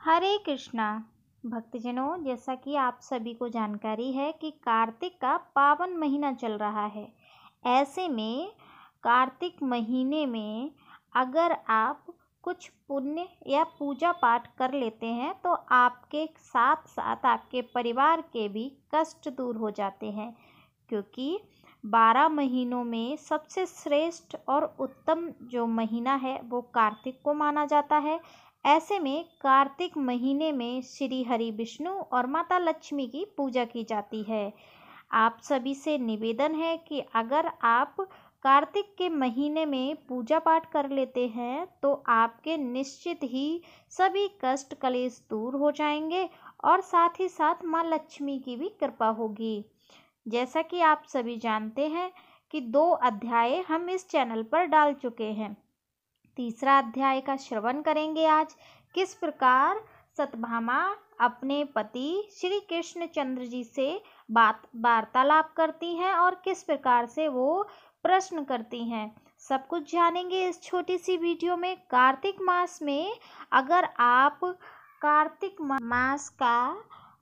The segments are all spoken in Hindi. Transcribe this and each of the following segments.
हरे कृष्णा। भक्तजनों, जैसा कि आप सभी को जानकारी है कि कार्तिक का पावन महीना चल रहा है। ऐसे में कार्तिक महीने में अगर आप कुछ पुण्य या पूजा पाठ कर लेते हैं तो आपके साथ साथ आपके परिवार के भी कष्ट दूर हो जाते हैं, क्योंकि 12 महीनों में सबसे श्रेष्ठ और उत्तम जो महीना है वो कार्तिक को माना जाता है। ऐसे में कार्तिक महीने में श्री हरि विष्णु और माता लक्ष्मी की पूजा की जाती है। आप सभी से निवेदन है कि अगर आप कार्तिक के महीने में पूजा पाठ कर लेते हैं तो आपके निश्चित ही सभी कष्ट कलेश दूर हो जाएंगे और साथ ही साथ माँ लक्ष्मी की भी कृपा होगी। जैसा कि आप सभी जानते हैं कि 2 अध्याय हम इस चैनल पर डाल चुके हैं। तीसरा अध्याय का श्रवण करेंगे आज। किस प्रकार सत्यभामा अपने पति श्री कृष्णचंद्र जी से वार्तालाप करती हैं और किस प्रकार से वो प्रश्न करती हैं, सब कुछ जानेंगे इस छोटी सी वीडियो में। कार्तिक मास में अगर आप कार्तिक मास का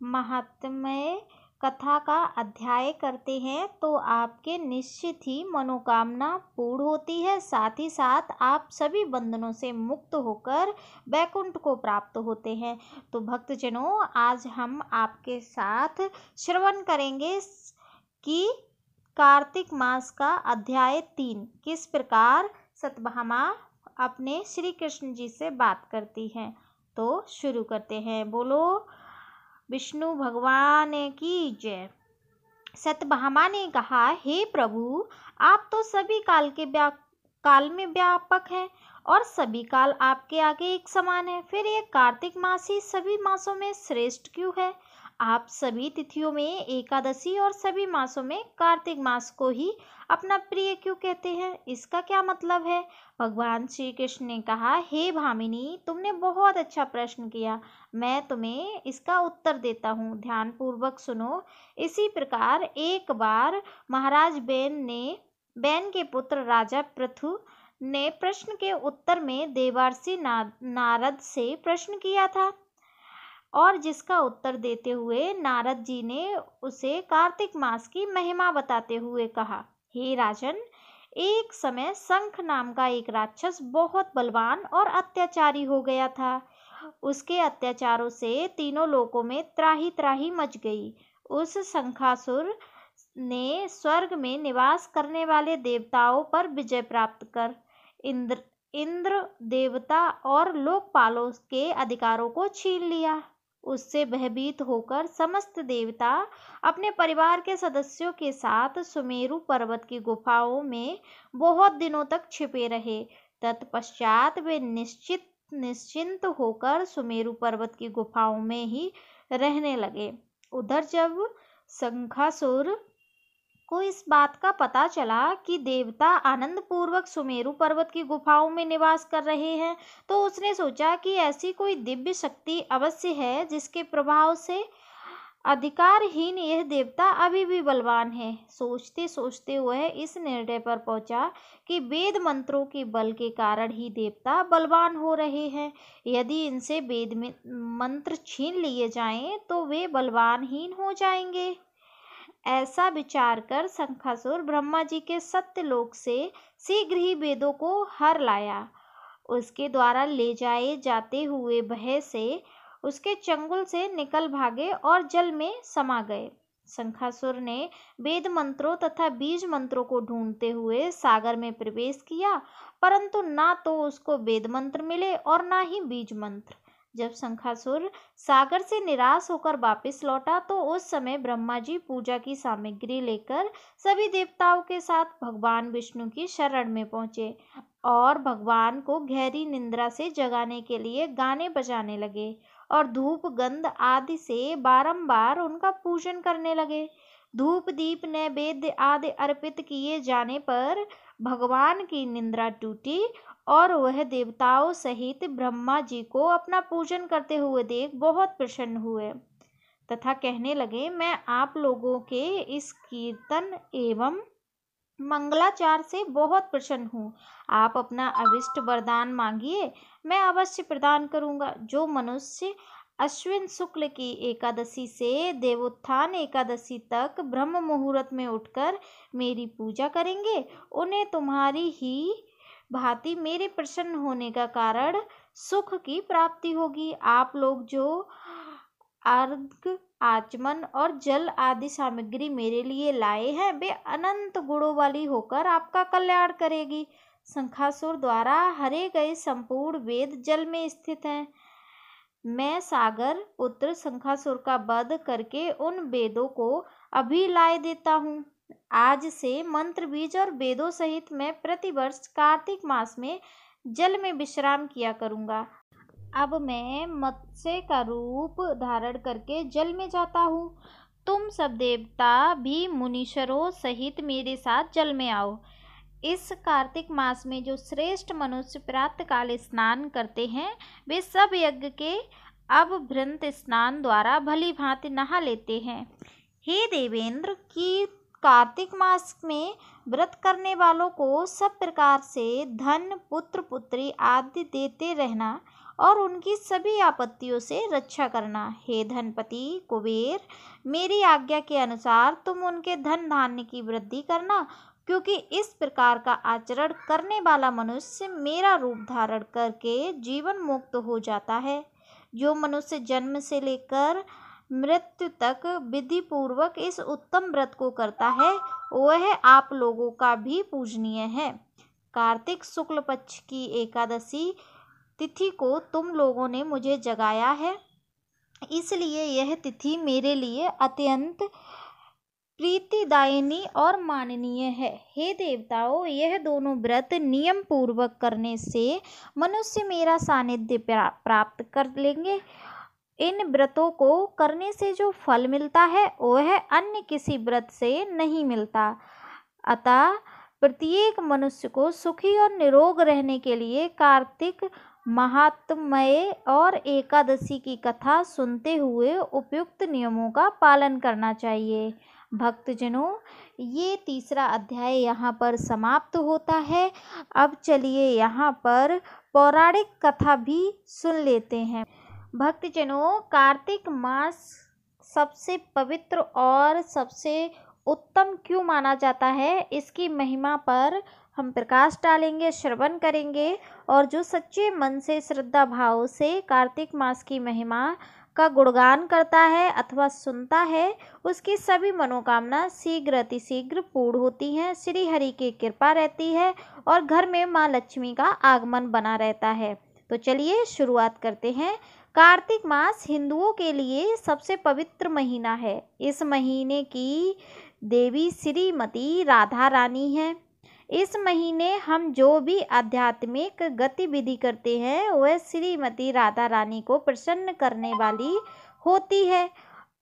महात्म्य कथा का अध्याय करते हैं तो आपके निश्चित ही मनोकामना पूर्ण होती है, साथ ही साथ आप सभी बंधनों से मुक्त होकर वैकुंठ को प्राप्त होते हैं। तो भक्तजनों, आज हम आपके साथ श्रवण करेंगे कि कार्तिक मास का अध्याय 3 किस प्रकार सत्यभामा अपने श्री कृष्ण जी से बात करती हैं। तो शुरू करते हैं। बोलो विष्णु भगवान की जय। सत्यभामा ने कहा, हे प्रभु, आप तो सभी काल में व्यापक हैं और सभी काल आपके आगे एक समान है। फिर ये कार्तिक मास ही सभी मासों में श्रेष्ठ क्यों है? आप सभी तिथियों में एकादशी और सभी मासों में कार्तिक मास को ही अपना प्रिय क्यों कहते हैं? इसका क्या मतलब है? भगवान श्री कृष्ण ने कहा, हे भामिनी, तुमने बहुत अच्छा प्रश्न किया। मैं तुम्हें इसका उत्तर देता हूँ, ध्यान पूर्वक सुनो। इसी प्रकार एक बार महाराज बैन के पुत्र राजा पृथु ने प्रश्न के उत्तर में देवर्षि नारद से प्रश्न किया था और जिसका उत्तर देते हुए नारद जी ने उसे कार्तिक मास की महिमा बताते हुए कहा, हे राजन, एक समय शंख नाम का एक राक्षस बहुत बलवान और अत्याचारी हो गया था। उसके अत्याचारों से तीनों लोकों में त्राही त्राही मच गई। उस शंखासुर ने स्वर्ग में निवास करने वाले देवताओं पर विजय प्राप्त कर इंद्र देवता और लोकपालों के अधिकारों को छीन लिया। उससे भयभीत होकर समस्त देवता अपने परिवार के सदस्यों के साथ सुमेरु पर्वत की गुफाओं में बहुत दिनों तक छिपे रहे। तत्पश्चात वे निश्चिंत होकर सुमेरु पर्वत की गुफाओं में ही रहने लगे। उधर जब शंखासुर को इस बात का पता चला कि देवता आनंद पूर्वक सुमेरु पर्वत की गुफाओं में निवास कर रहे हैं, तो उसने सोचा कि ऐसी कोई दिव्य शक्ति अवश्य है जिसके प्रभाव से अधिकारहीन यह देवता अभी भी बलवान है। सोचते सोचते वह इस निर्णय पर पहुंचा कि वेद मंत्रों के बल के कारण ही देवता बलवान हो रहे हैं। यदि इनसे वेद मंत्र छीन लिए जाएं तो वे बलवानहीन हो जाएंगे। ऐसा विचार कर शंखासुर ब्रह्मा जी के सत्यलोक से शीघ्र ही वेदों को हर लाया। उसके द्वारा ले जाए जाते हुए भय से उसके चंगुल से निकल भागे और जल में समा गए। शंखासुर ने वेद मंत्रों तथा बीज मंत्रों को ढूंढते हुए सागर में प्रवेश किया, परंतु ना तो उसको वेद मंत्र मिले और ना ही बीज मंत्र। जब शंखासुर सागर से निराश होकर वापस लौटा तो उस समय ब्रह्मा जी पूजा की सामग्री लेकर सभी देवताओं के साथ भगवान विष्णु की शरण में पहुंचे और भगवान को गहरी निंद्रा से जगाने के लिए गाने बजाने लगे और धूप गंध आदि से बारंबार उनका पूजन करने लगे। धूप दीप नैवेद्य आदि अर्पित किए जाने पर भगवान की निंद्रा टूटी और वह देवताओं सहित ब्रह्मा जी को अपना पूजन करते हुए देख बहुत प्रसन्न हुए तथा कहने लगे, मैं आप लोगों के इस कीर्तन एवं मंगलाचार से बहुत प्रसन्न हूँ। आप अपना अभिष्ट वरदान मांगिए, मैं अवश्य प्रदान करूँगा। जो मनुष्य अश्विन शुक्ल की एकादशी से देवोत्थान एकादशी तक ब्रह्म मुहूर्त में उठकर मेरी पूजा करेंगे, उन्हें तुम्हारी ही भांति मेरे प्रसन्न होने का कारण सुख की प्राप्ति होगी। आप लोग जो अर्घ, आचमन और जल आदि सामग्री मेरे लिए लाए हैं, वे अनंत गुणों वाली होकर आपका कल्याण करेगी। शंखासुर द्वारा हरे गए संपूर्ण वेद जल में स्थित हैं। मैं सागर पुत्र शंखासुर का वध करके उन वेदों को अभी लाए देता हूँ। आज से मंत्र बीज और वेदों सहित मैं प्रतिवर्ष कार्तिक मास में जल में विश्राम किया करूँगा। अब मैं मत्स्य का रूप धारण करके जल में जाता हूँ। तुम सब देवता भी मुनीश्वरों सहित मेरे साथ जल में आओ। इस कार्तिक मास में जो श्रेष्ठ मनुष्य प्रातःकाल स्नान करते हैं, वे सब यज्ञ के अवभृत स्नान द्वारा भली भांति नहा लेते हैं। हे देवेंद्र, की कार्तिक मास में व्रत करने वालों को सब प्रकार से धन, पुत्र पुत्री आदि देते रहना और उनकी सभी आपत्तियों से रक्षा करना। हे धनपति कुबेर, मेरी आज्ञा के अनुसार तुम उनके धन धान्य की वृद्धि करना, क्योंकि इस प्रकार का आचरण करने वाला मनुष्य मेरा रूप धारण करके जीवन मुक्त हो जाता है। जो मनुष्य जन्म से लेकर मृत्यु तक विधि पूर्वक इस उत्तम व्रत को करता है, वह आप लोगों का भी पूजनीय है। कार्तिक शुक्ल पक्ष की एकादशी तिथि को तुम लोगों ने मुझे जगाया है, इसलिए यह तिथि मेरे लिए अत्यंत प्रीतिदायिनी और माननीय है। हे देवताओं, यह दोनों व्रत नियम पूर्वक करने से मनुष्य मेरा सानिध्य प्राप्त कर लेंगे। इन व्रतों को करने से जो फल मिलता है, वह अन्य किसी व्रत से नहीं मिलता। अतः प्रत्येक मनुष्य को सुखी और निरोग रहने के लिए कार्तिक महात्म्य और एकादशी की कथा सुनते हुए उपयुक्त नियमों का पालन करना चाहिए। भक्तजनों, ये तीसरा अध्याय यहाँ पर समाप्त होता है। अब चलिए यहाँ पर पौराणिक कथा भी सुन लेते हैं। भक्तजनों, कार्तिक मास सबसे पवित्र और सबसे उत्तम क्यों माना जाता है, इसकी महिमा पर हम प्रकाश डालेंगे, श्रवण करेंगे। और जो सच्चे मन से श्रद्धा भाव से कार्तिक मास की महिमा का गुणगान करता है अथवा सुनता है, उसकी सभी मनोकामना शीघ्र अतिशीघ्र पूर्ण होती हैं। श्री हरि की कृपा रहती है और घर में माँ लक्ष्मी का आगमन बना रहता है। तो चलिए शुरुआत करते हैं। कार्तिक मास हिंदुओं के लिए सबसे पवित्र महीना है। इस महीने की देवी श्रीमती राधा रानी है। इस महीने हम जो भी आध्यात्मिक गतिविधि करते हैं, वह श्रीमती राधा रानी को प्रसन्न करने वाली होती है।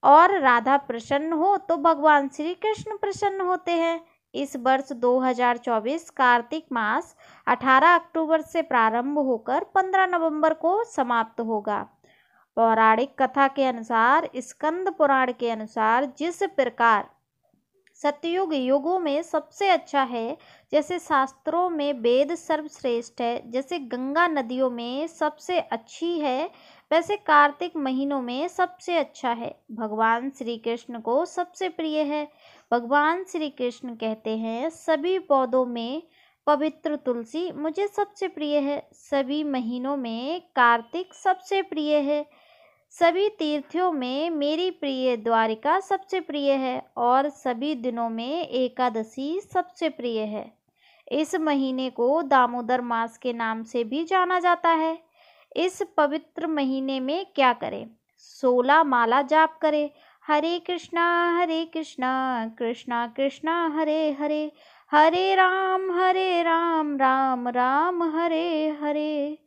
और राधा प्रसन्न हो तो भगवान श्री कृष्ण प्रसन्न होते हैं। इस वर्ष 2024 कार्तिक मास 18 अक्टूबर से प्रारंभ होकर 15 नवंबर को समाप्त होगा। पौराणिक कथा के अनुसार, स्कंद पुराण के अनुसार, जिस प्रकार सतयुग युगों में सबसे अच्छा है, जैसे शास्त्रों में वेद सर्वश्रेष्ठ है, जैसे गंगा नदियों में सबसे अच्छी है, वैसे कार्तिक महीनों में सबसे अच्छा है। भगवान श्री कृष्ण को सबसे प्रिय है। भगवान श्री कृष्ण कहते हैं, सभी पौधों में पवित्र तुलसी मुझे सबसे प्रिय है। सभी महीनों में कार्तिक सबसे प्रिय है। सभी तीर्थों में मेरी प्रिय द्वारिका सबसे प्रिय है और सभी दिनों में एकादशी सबसे प्रिय है। इस महीने को दामोदर मास के नाम से भी जाना जाता है। इस पवित्र महीने में क्या करें? 16 माला जाप करें। हरे कृष्णा कृष्णा कृष्णा हरे हरे, हरे राम राम राम हरे हरे।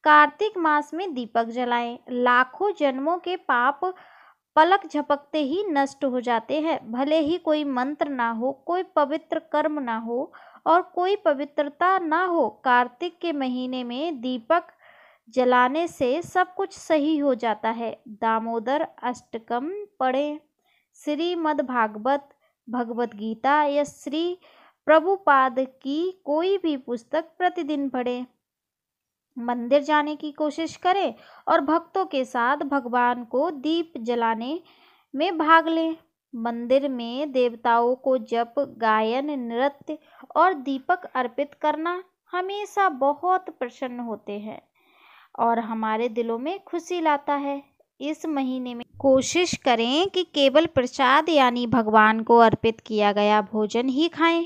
कार्तिक मास में दीपक जलाएं। लाखों जन्मों के पाप पलक झपकते ही नष्ट हो जाते हैं। भले ही कोई मंत्र ना हो, कोई पवित्र कर्म ना हो और कोई पवित्रता ना हो, कार्तिक के महीने में दीपक जलाने से सब कुछ सही हो जाता है। दामोदर अष्टकम पढ़ें। श्रीमद् भागवत, भगवत गीता या श्री प्रभुपाद की कोई भी पुस्तक प्रतिदिन पढ़ें। मंदिर जाने की कोशिश करें और भक्तों के साथ भगवान को दीप जलाने में भाग लें। मंदिर में देवताओं को जप, गायन, नृत्य और दीपक अर्पित करना हमेशा बहुत प्रसन्न होते हैं और हमारे दिलों में खुशी लाता है। इस महीने में कोशिश करें कि केवल प्रसाद यानी भगवान को अर्पित किया गया भोजन ही खाएं।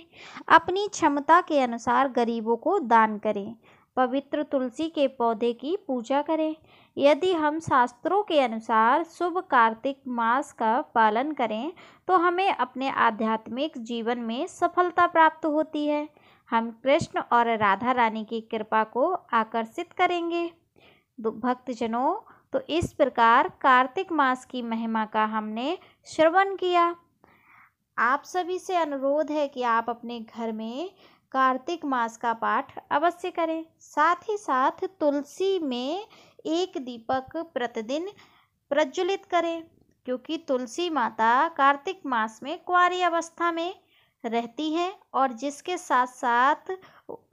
अपनी क्षमता के अनुसार गरीबों को दान करें। पवित्र तुलसी के पौधे की पूजा करें। यदि हम शास्त्रों के अनुसार शुभ कार्तिक मास का पालन करें तो हमें अपने आध्यात्मिक जीवन में सफलता प्राप्त होती है। हम कृष्ण और राधा रानी की कृपा को आकर्षित करेंगे। भक्तजनों, तो इस प्रकार कार्तिक मास की महिमा का हमने श्रवण किया। आप सभी से अनुरोध है कि आप अपने घर में कार्तिक मास का पाठ अवश्य करें। साथ ही साथ तुलसी में एक दीपक प्रतिदिन प्रज्वलित करें, क्योंकि तुलसी माता कार्तिक मास में कुंवारी अवस्था में रहती हैं और जिसके साथ साथ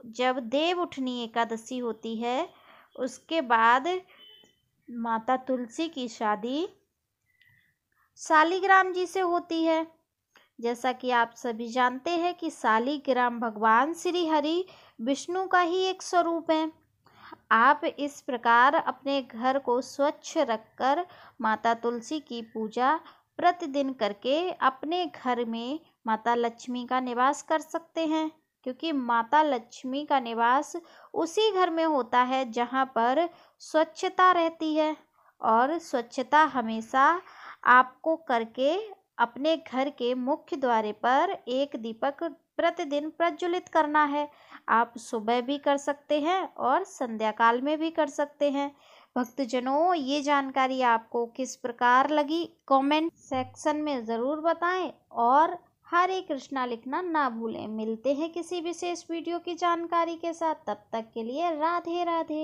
जब देव उठनी एकादशी होती है उसके बाद माता तुलसी की शादी शालिग्राम जी से होती है। जैसा कि आप सभी जानते हैं कि शालिग्राम भगवान श्री हरि विष्णु का ही एक स्वरूप है। आप इस प्रकार अपने घर को स्वच्छ रखकर माता तुलसी की पूजा प्रतिदिन करके अपने घर में माता लक्ष्मी का निवास कर सकते हैं, क्योंकि माता लक्ष्मी का निवास उसी घर में होता है जहाँ पर स्वच्छता रहती है। और स्वच्छता हमेशा आपको करके अपने घर के मुख्य द्वार पर एक दीपक प्रतिदिन प्रज्वलित करना है। आप सुबह भी कर सकते हैं और संध्या काल में भी कर सकते हैं। भक्तजनों, ये जानकारी आपको किस प्रकार लगी कमेंट सेक्शन में ज़रूर बताएं और हरे कृष्णा लिखना ना भूलें। मिलते हैं किसी विशेष वीडियो की जानकारी के साथ, तब तक के लिए राधे राधे।